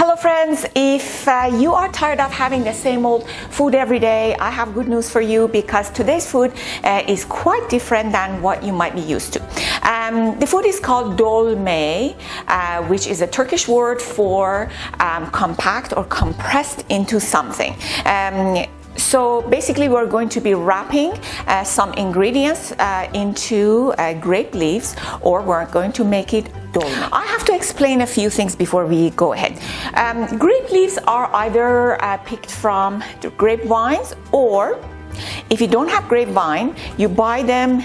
Hello friends, if you are tired of having the same old food every day, I have good news for you because today's food is quite different than what you might be used to. The food is called dolmeh, which is a Turkish word for compact or compressed into something. So basically we're going to be wrapping some ingredients into grape leaves, or we're going to make it dolmeh. I have to explain a few things before we go ahead. Grape leaves are either picked from the grapevines, or if you don't have grapevine, you buy them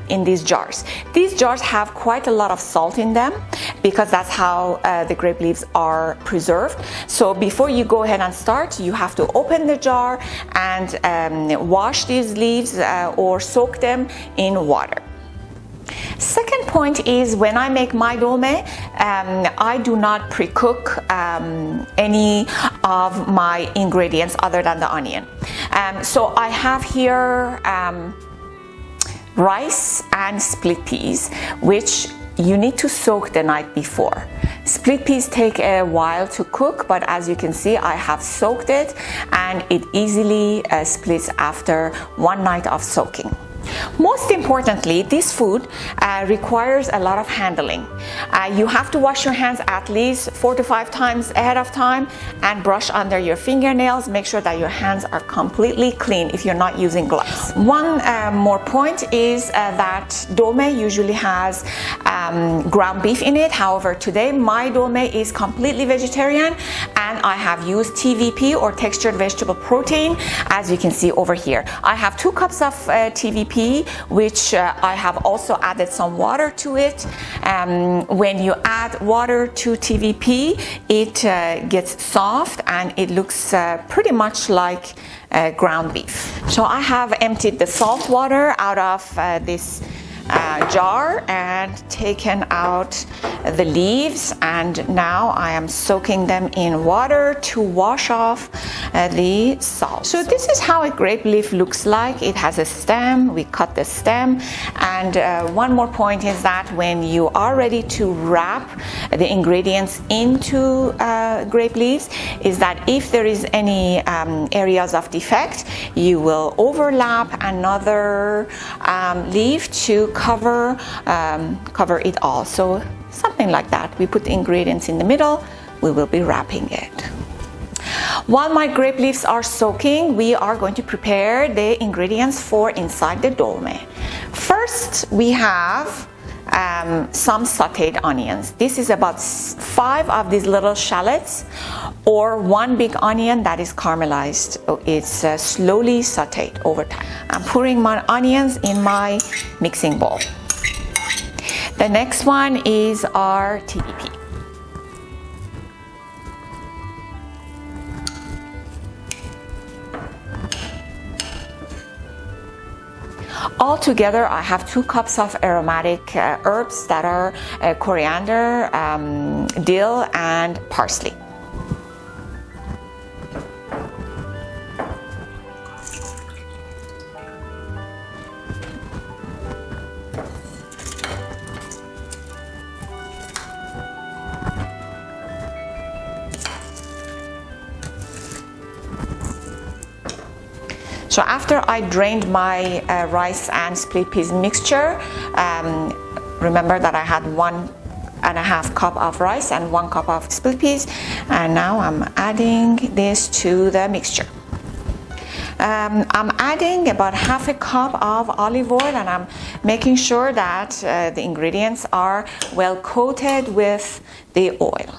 in these jars. These jars have quite a lot of salt in them because that's how the grape leaves are preserved. So before you go ahead and start, you have to open the jar and wash these leaves or soak them in water. Second point is, when I make my dolmeh, I do not pre-cook any of my ingredients other than the onion. So I have here rice and split peas, which you need to soak the night before. Split peas take a while to cook, but as you can see, I have soaked it and it easily splits after one night of soaking. Most importantly, this food requires a lot of handling. You have to wash your hands at least 4 to 5 times ahead of time and brush under your fingernails. Make sure that your hands are completely clean if you're not using gloves. One more point is that dolmeh usually has ground beef in it. However, today my dolmeh is completely vegetarian and I have used TVP, or textured vegetable protein, as you can see over here. I have 2 cups of TVP, which I have also added some water to it. When you add water to TVP, it gets soft and it looks pretty much like ground beef. So I have emptied the salt water out of this jar and taken out the leaves, and now I am soaking them in water to wash off the salt. So this is how a grape leaf looks like. It has a stem. We cut the stem, and one more point is that when you are ready to wrap the ingredients into grape leaves, is that if there is any areas of defect, you will overlap another leaf to cover it all. So something like that. We put the ingredients in the middle, we will be wrapping it. While my grape leaves are soaking, we are going to prepare the ingredients for inside the dolmeh. First, we have some sauteed onions. This is about 5 of these little shallots, or 1 big onion that is caramelized. It's slowly sauteed over time. I'm pouring my onions in my mixing bowl. The next one is our TVP. All together, I have 2 cups of aromatic herbs that are coriander, dill, and parsley. So after I drained my rice and split peas mixture, remember that I had 1.5 cup of rice and 1 cup of split peas, and now I'm adding this to the mixture. I'm adding about 1/2 cup of olive oil, and I'm making sure that the ingredients are well coated with the oil.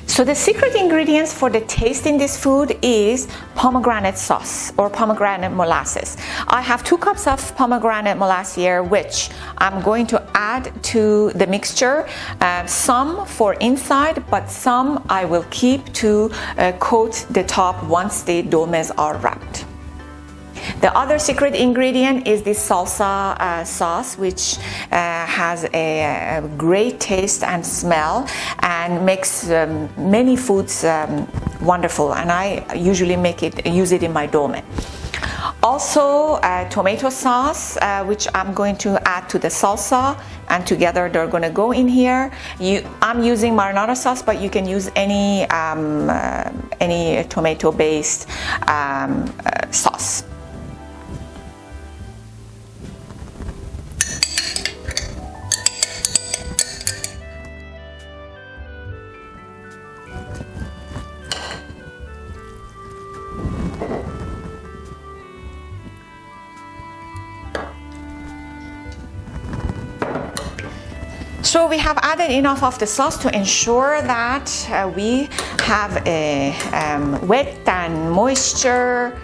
So the secret ingredients for the taste in this food is pomegranate sauce or pomegranate molasses. I have 2 cups of pomegranate molasses here, which I'm going to add to the mixture. Some for inside, but some I will keep to coat the top once the dolmehs are wrapped. The other secret ingredient is this salsa sauce, which has a great taste and smell and makes many foods wonderful, and I usually use it in my dolmeh. Also tomato sauce, which I'm going to add to the salsa, and together they're going to go in here. I'm using marinara sauce, but you can use any tomato based sauce. So we have added enough of the sauce to ensure that we have a wet and moisture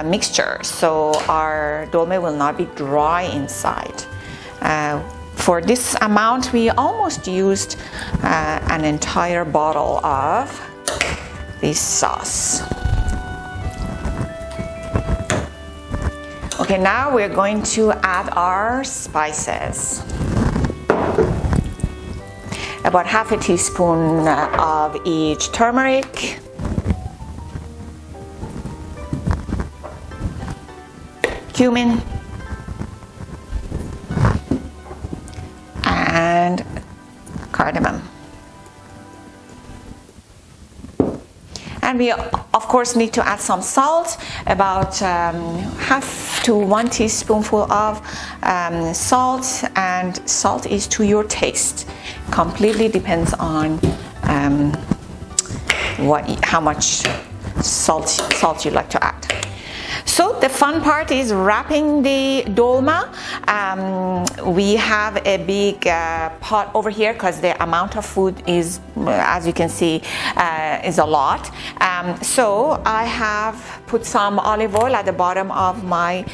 mixture, so our dolmeh will not be dry inside. For this amount, we almost used an entire bottle of this sauce. Okay, now we're going to add our spices. About half a teaspoon of each turmeric, cumin, and cardamom. And we of course need to add some salt, about half to 1 teaspoonful of salt, and salt is to your taste. Completely depends on how much salt you like to add. So the fun part is wrapping the dolmeh. We have a big pot over here because the amount of food is, as you can see, is a lot. So I have put some olive oil at the bottom of my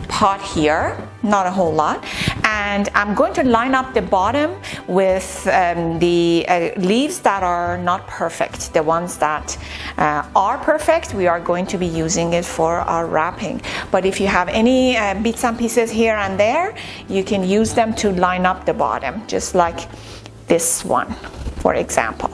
pot here, not a whole lot, and I'm going to line up the bottom with the leaves that are not perfect. The ones that are perfect, we are going to be using it for our wrapping. But if you have any bits and pieces here and there, you can use them to line up the bottom, just like this one, for example.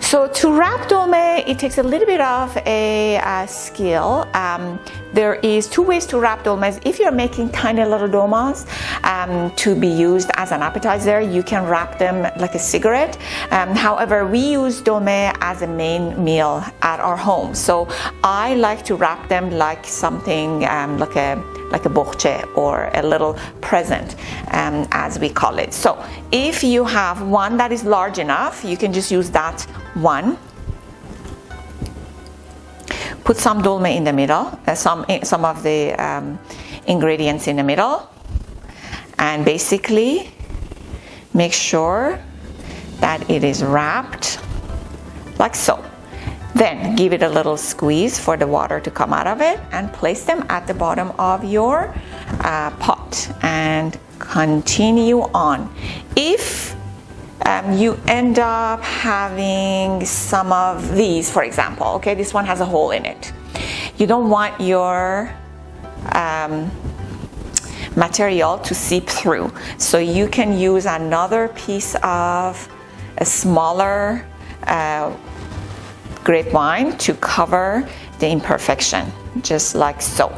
So to wrap dolmeh, it takes a little bit of a skill. There is 2 ways to wrap dolmehs. If you're making tiny little dolmehs to be used as an appetizer, you can wrap them like a cigarette. However, we use dolmeh as a main meal at our home. So I like to wrap them like something like a bohche, or a little present, as we call it. So if you have one that is large enough, you can just use that one. Put some dolmeh in the middle, some of the ingredients in the middle, and basically make sure that it is wrapped like so. Then give it a little squeeze for the water to come out of it, and place them at the bottom of your pot and continue on. If you end up having some of these, for example, okay, this one has a hole in it. You don't want your material to seep through, so you can use another piece of a smaller grapevine to cover the imperfection, just like so.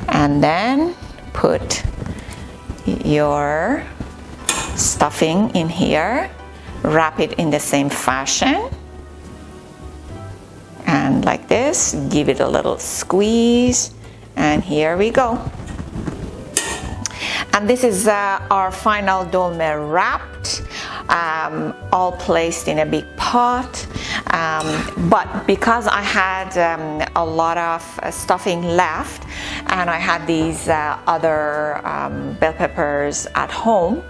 And then put your stuffing in here, wrap it in the same fashion, and like this, give it a little squeeze, and here we go. And this is our final dolmeh wrapped, all placed in a big pot. But because I had a lot of stuffing left, and I had these other bell peppers at home,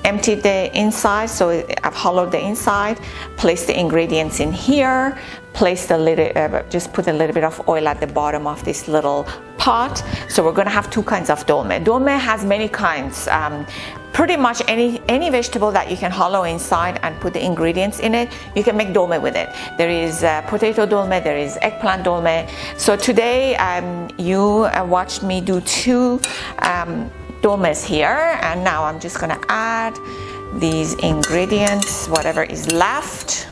emptied the inside, so I've hollowed the inside, placed the ingredients in here, placed a little, just put a little bit of oil at the bottom of this little pot. So we're gonna have two kinds of dolmeh. Dolmeh has many kinds. Pretty much any vegetable that you can hollow inside and put the ingredients in it, you can make dolmeh with it. There is potato dolmeh, there is eggplant dolmeh. So today you watched me do two dolmehs here, and now I'm just gonna add these ingredients, whatever is left,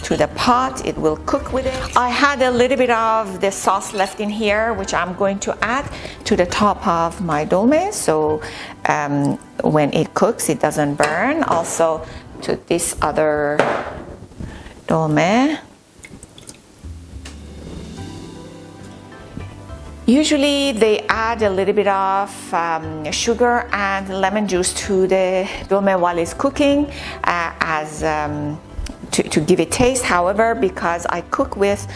to the pot. It will cook with it. I had a little bit of the sauce left in here, which I'm going to add to the top of my dolmeh, so when it cooks it doesn't burn. Also to this other dolmeh. Usually they add a little bit of sugar and lemon juice to the dolmeh while it's cooking to give it taste. However, because I cook with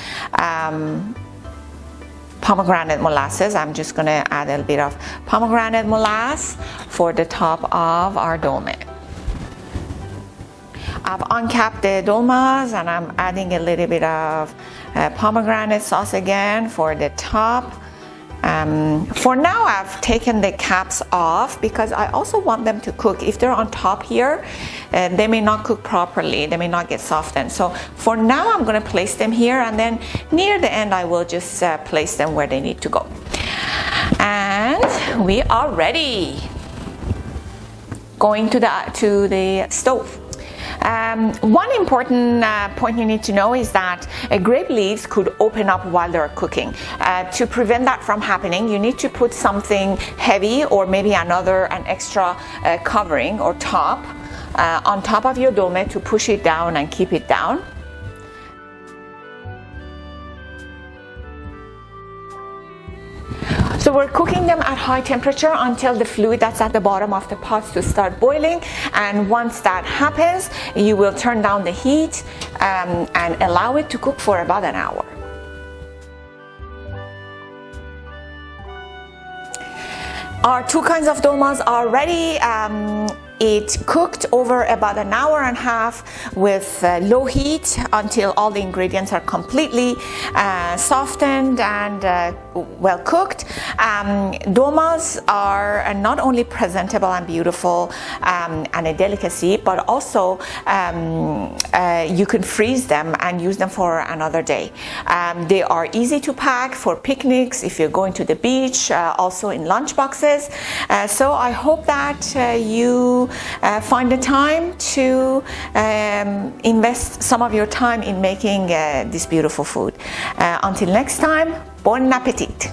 pomegranate molasses, I'm just going to add a little bit of pomegranate molasses for the top of our dolmeh. I've uncapped the dolmahs and I'm adding a little bit of pomegranate sauce again for the top. For now I've taken the caps off because I also want them to cook. If they're on top here, they may not cook properly, they may not get softened. So for now I'm going to place them here, and then near the end I will just place them where they need to go. And we are ready. Going to the stove. One important point you need to know is that grape leaves could open up while they're cooking. To prevent that from happening, you need to put something heavy or maybe an extra covering or top on top of your dolmeh to push it down and keep it down. So we're cooking them at high temperature until the fluid that's at the bottom of the pot to start boiling, and once that happens you will turn down the heat and allow it to cook for about an hour. Our two kinds of dolmahs are ready. It cooked over about an hour and a half with low heat until all the ingredients are completely softened and well cooked. Dolmahs are not only presentable and beautiful and a delicacy, but also you can freeze them and use them for another day. They are easy to pack for picnics, if you're going to the beach, also in lunch boxes. So I hope that you find the time to invest some of your time in making this beautiful food. Until next time, bon appetit!